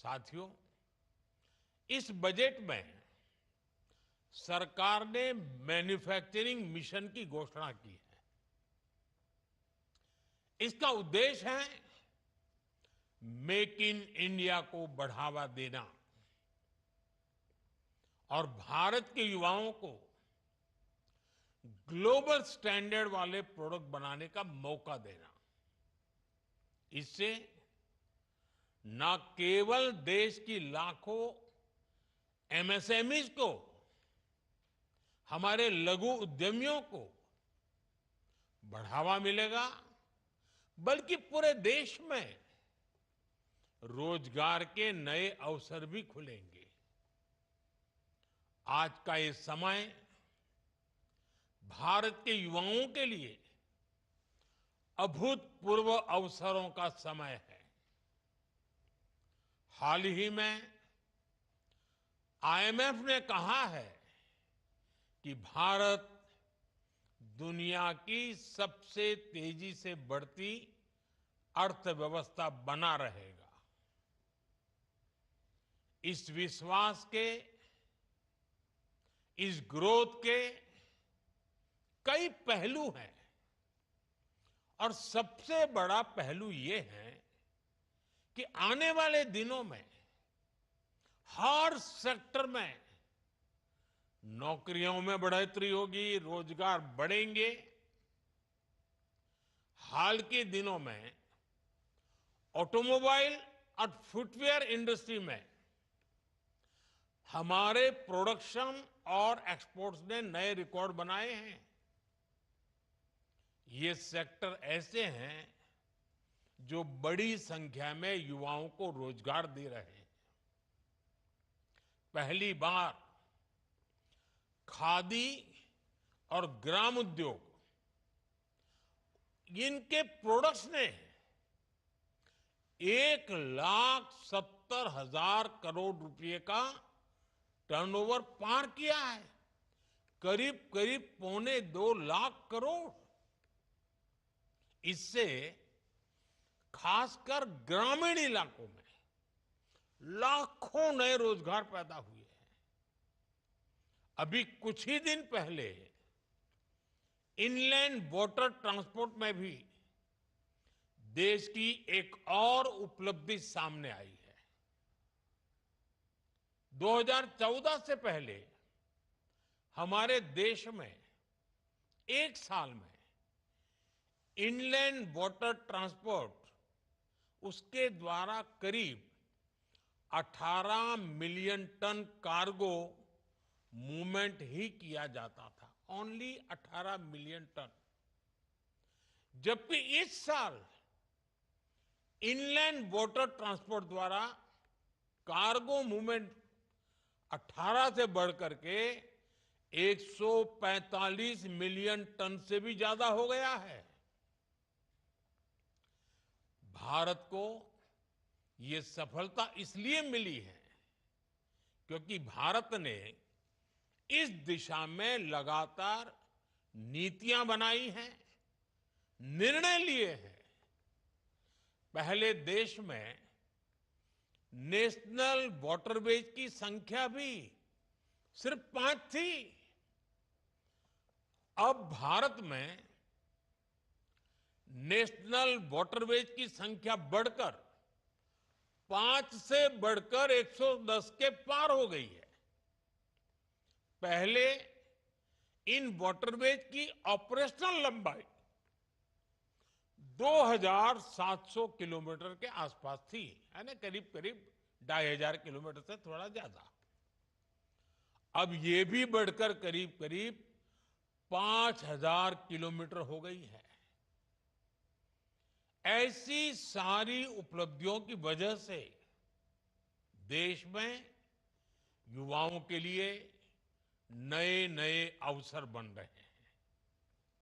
साथियों, इस बजट में सरकार ने मैन्युफैक्चरिंग मिशन की घोषणा की है। इसका उद्देश्य है मेक इन इंडिया को बढ़ावा देना और भारत के युवाओं को ग्लोबल स्टैंडर्ड वाले प्रोडक्ट बनाने का मौका देना। इससे न केवल देश की लाखों एमएसएमईज को, हमारे लघु उद्यमियों को बढ़ावा मिलेगा, बल्कि पूरे देश में रोजगार के नए अवसर भी खुलेंगे। आज का ये समय भारत के युवाओं के लिए अभूतपूर्व अवसरों का समय है। हाल ही में आईएमएफ ने कहा है कि भारत दुनिया की सबसे तेजी से बढ़ती अर्थव्यवस्था बना रहेगा। इस विश्वास के, इस ग्रोथ के कई पहलू हैं और सबसे बड़ा पहलू ये है कि आने वाले दिनों में हर सेक्टर में नौकरियों में बढ़ोतरी होगी, रोजगार बढ़ेंगे। हाल के दिनों में ऑटोमोबाइल और फुटवेयर इंडस्ट्री में हमारे प्रोडक्शन और एक्सपोर्ट्स ने नए रिकॉर्ड बनाए हैं। ये सेक्टर ऐसे हैं जो बड़ी संख्या में युवाओं को रोजगार दे रहे हैं। पहली बार खादी और ग्राम उद्योग, इनके प्रोडक्ट्स ने 1,70,000 करोड़ रुपए का टर्नओवर पार किया है। करीब करीब 2.25 लाख करोड़। इससे खासकर ग्रामीण इलाकों में लाखों नए रोजगार पैदा हुए हैं। अभी कुछ ही दिन पहले इनलैंड वाटर ट्रांसपोर्ट में भी देश की एक और उपलब्धि सामने आई है। 2014 से पहले हमारे देश में एक साल में इनलैंड वाटर ट्रांसपोर्ट, उसके द्वारा करीब 18 मिलियन टन कार्गो मूवमेंट ही किया जाता था। Only 18 million ton. जबकि इस साल इनलैंड वाटर ट्रांसपोर्ट द्वारा कार्गो मूवमेंट 18 से बढ़कर के 145 मिलियन टन से भी ज्यादा हो गया है। भारत को ये सफलता इसलिए मिली है क्योंकि भारत ने इस दिशा में लगातार नीतियां बनाई हैं, निर्णय लिए हैं। पहले देश में नेशनल वाटरवेज की संख्या भी सिर्फ 5 थी। अब भारत में नेशनल वाटरवेज की संख्या बढ़कर 5 से बढ़कर 110 के पार हो गई है। पहले इन वाटरवेज की ऑपरेशनल लंबाई 2,700 किलोमीटर के आसपास थी, है ना, करीब करीब 2,500 किलोमीटर से थोड़ा ज्यादा। अब ये भी बढ़कर करीब करीब 5,000 किलोमीटर हो गई है। ऐसी सारी उपलब्धियों की वजह से देश में युवाओं के लिए नए नए अवसर बन रहे हैं।